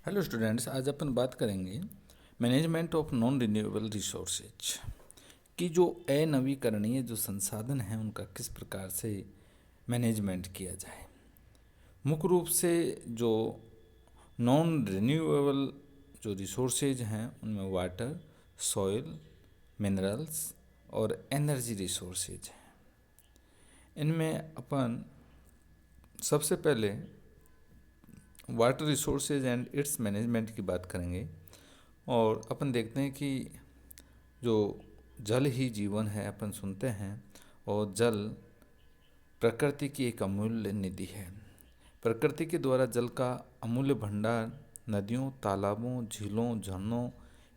Hello students, आज अपन बात करेंगे management of non renewable resources की। जो अनवीकरणीय जो संसाधन हैं उनका किस प्रकार से मैनेजमेंट किया जाए। मुख्य रूप से जो नॉन रिन्यूएबल जो रिसोर्सेज हैं उनमें वाटर, सॉइल, मिनरल्स और एनर्जी रिसोर्सेज हैं। इनमें अपन सबसे पहले water resources and it's management की बात करेंगे। और अपन देखते हैं कि जो जल ही जीवन है, अपन सुनते हैं, और जल प्रकृति की एक अमूल्य निधि है। प्रकृति के द्वारा जल का अमूल्य भंडार नदियों, तालाबों, झीलों, झरनों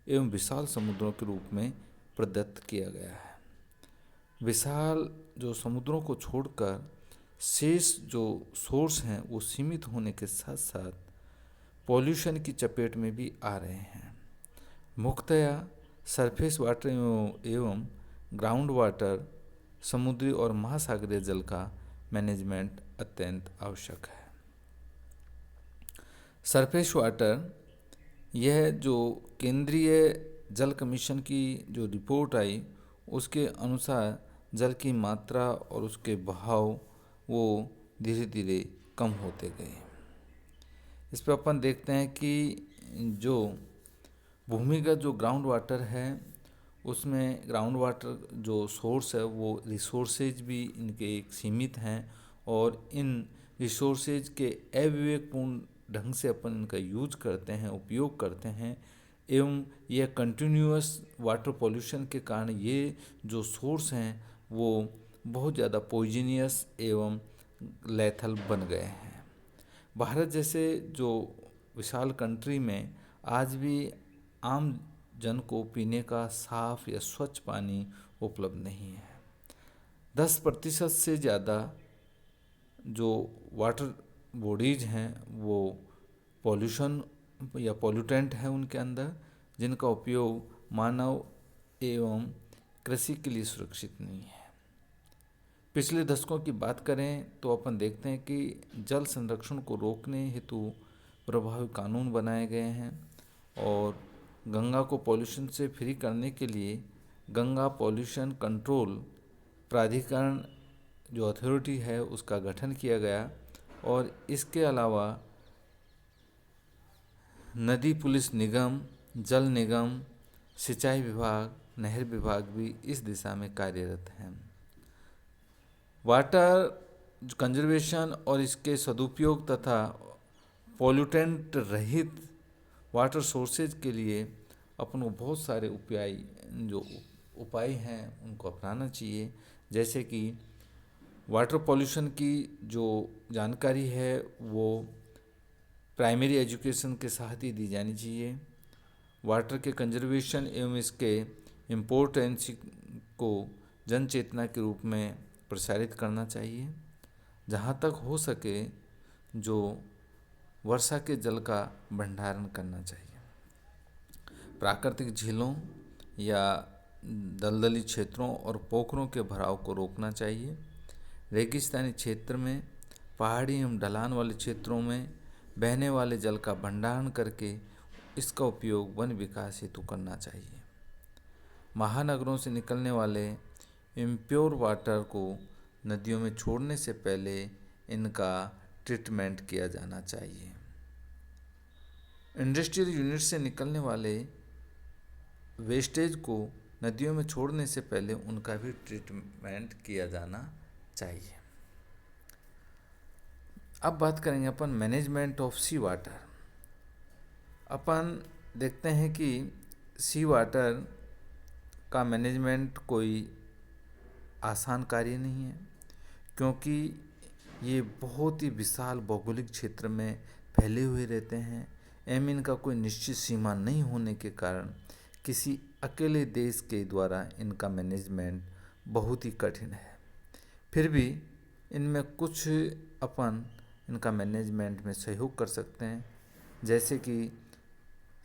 एवं विशाल समुद्रों के रूप में प्रदत्त किया गया है। विशाल जो समुद्रों को छोड़कर शेष जो सोर्स हैं वो सीमित होने के साथ साथ पॉल्यूशन की चपेट में भी आ रहे हैं। मुख्यतया सरफेस वाटर एवं ग्राउंड वाटर, समुद्री और महासागरीय जल का मैनेजमेंट अत्यंत आवश्यक है। सरफेस वाटर, यह जो केंद्रीय जल कमीशन की जो रिपोर्ट आई उसके अनुसार जल की मात्रा और उसके बहाव वो धीरे धीरे कम होते गए। इस पर अपन देखते हैं कि जो भूमिगत जो ग्राउंड वाटर है उसमें ग्राउंड वाटर जो सोर्स है वो रिसोर्सेज भी इनके एक सीमित हैं, और इन रिसोर्सेज के अविवेकपूर्ण ढंग से अपन इनका यूज करते हैं, उपयोग करते हैं, एवं यह कंटिन्यूअस वाटर पॉल्यूशन के कारण ये जो सोर्स हैं वो बहुत ज़्यादा पॉइजनियस एवं लैथल बन गए हैं। भारत जैसे जो विशाल कंट्री में आज भी आम जन को पीने का साफ या स्वच्छ पानी उपलब्ध नहीं है। 10% से ज़्यादा जो वाटर बॉडीज हैं वो पॉल्यूशन या पॉल्यूटेंट हैं उनके अंदर, जिनका उपयोग मानव एवं कृषि के लिए सुरक्षित नहीं है। पिछले दशकों की बात करें तो अपन देखते हैं कि जल संरक्षण को रोकने हेतु प्रभावी कानून बनाए गए हैं, और गंगा को पॉल्यूशन से फ्री करने के लिए गंगा पॉल्यूशन कंट्रोल प्राधिकरण जो अथॉरिटी है उसका गठन किया गया। और इसके अलावा नदी पुलिस निगम, जल निगम, सिंचाई विभाग, नहर विभाग भी इस दिशा में कार्यरत हैं। वाटर कंजर्वेशन और इसके सदुपयोग तथा पॉल्यूटेंट रहित वाटर सोर्सेज के लिए अपन को बहुत सारे उपाय हैं उनको अपनाना चाहिए। जैसे कि वाटर पॉल्यूशन की जो जानकारी है वो प्राइमरी एजुकेशन के साथ ही दी जानी चाहिए। वाटर के कंजर्वेशन एवं इसके इम्पोर्टेंस को जन चेतना के रूप में प्रसारित करना चाहिए। जहाँ तक हो सके जो वर्षा के जल का भंडारण करना चाहिए। प्राकृतिक झीलों या दलदली क्षेत्रों और पोखरों के भराव को रोकना चाहिए। रेगिस्तानी क्षेत्र में, पहाड़ी एवं ढलान वाले क्षेत्रों में बहने वाले जल का भंडारण करके इसका उपयोग वन विकास हेतु करना चाहिए। महानगरों से निकलने वाले इम्प्योर वाटर को नदियों में छोड़ने से पहले इनका ट्रीटमेंट किया जाना चाहिए। इंडस्ट्रियल यूनिट से निकलने वाले वेस्टेज को नदियों में छोड़ने से पहले उनका भी ट्रीटमेंट किया जाना चाहिए। अब बात करेंगे अपन मैनेजमेंट ऑफ सी वाटर। अपन देखते हैं कि सी वाटर का मैनेजमेंट कोई आसान कार्य नहीं है, क्योंकि ये बहुत ही विशाल भौगोलिक क्षेत्र में फैले हुए रहते हैं एवं इनका कोई निश्चित सीमा नहीं होने के कारण किसी अकेले देश के द्वारा इनका मैनेजमेंट बहुत ही कठिन है। फिर भी इनमें कुछ अपन इनका मैनेजमेंट में सहयोग कर सकते हैं। जैसे कि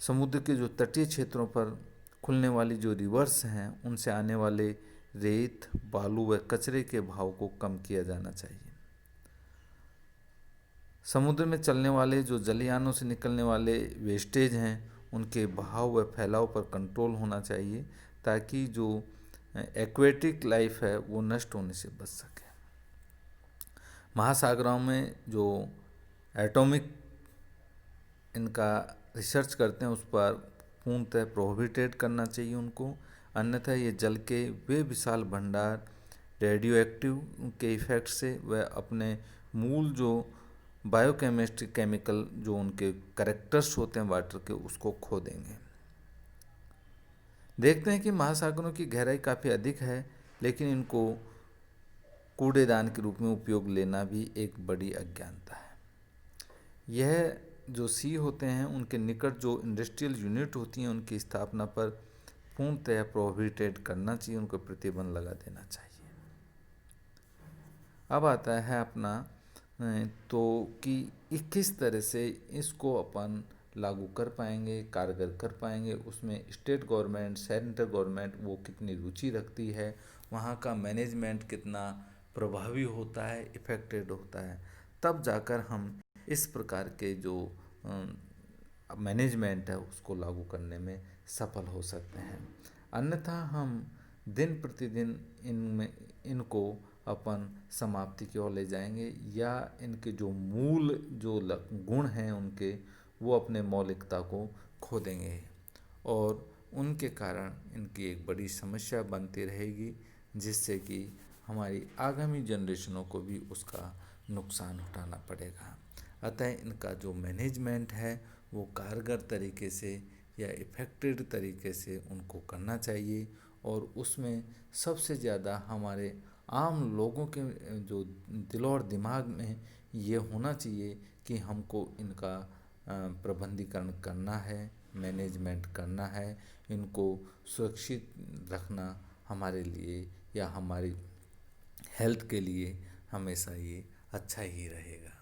समुद्र के जो तटीय क्षेत्रों पर खुलने वाली जो रिवर्स हैं उनसे आने वाले रेत, बालू व कचरे के भाव को कम किया जाना चाहिए। समुद्र में चलने वाले जो जलयानों से निकलने वाले वेस्टेज हैं उनके बहाव व फैलाव पर कंट्रोल होना चाहिए, ताकि जो एक्वेटिक लाइफ है वो नष्ट होने से बच सके। महासागरों में जो एटॉमिक इनका रिसर्च करते हैं उस पर पूर्णतः प्रोहिबिटेड करना चाहिए उनको, अन्यथा ये जल के वे विशाल भंडार रेडियो एक्टिव के इफ़ेक्ट से वह अपने मूल जो बायोकेमिस्ट्री केमिकल जो उनके करेक्टर्स होते हैं वाटर के उसको खो देंगे। देखते हैं कि महासागरों की गहराई काफ़ी अधिक है, लेकिन इनको कूड़ेदान के रूप में उपयोग लेना भी एक बड़ी अज्ञानता है। यह जो सी होते हैं उनके निकट जो इंडस्ट्रियल यूनिट होती हैं उनकी स्थापना पर पूर्णतः प्रोहिबिटेड करना चाहिए, उनको प्रतिबंध लगा देना चाहिए। अब आता है अपना तो कि किस तरह से इसको अपन लागू कर पाएंगे, कारगर कर पाएंगे, उसमें स्टेट गवर्नमेंट, सेंट्रल गवर्नमेंट वो कितनी रुचि रखती है, वहाँ का मैनेजमेंट कितना प्रभावी होता है, इफ़ेक्टेड होता है, तब जाकर हम इस प्रकार के जो मैनेजमेंट है उसको लागू करने में सफल हो सकते हैं। अन्यथा हम दिन प्रतिदिन इनको अपन समाप्ति की ओर ले जाएंगे, या इनके जो मूल जो गुण हैं उनके वो अपने मौलिकता को खो देंगे, और उनके कारण इनकी एक बड़ी समस्या बनती रहेगी, जिससे कि हमारी आगामी जनरेशनों को भी उसका नुकसान उठाना पड़ेगा। अतः इनका जो मैनेजमेंट है वो कारगर तरीके से या इफ़ेक्टिव तरीके से उनको करना चाहिए, और उसमें सबसे ज़्यादा हमारे आम लोगों के जो दिल और दिमाग में ये होना चाहिए कि हमको इनका प्रबंधीकरण करना है, मैनेजमेंट करना है, इनको सुरक्षित रखना हमारे लिए या हमारी हेल्थ के लिए हमेशा ये अच्छा ही रहेगा।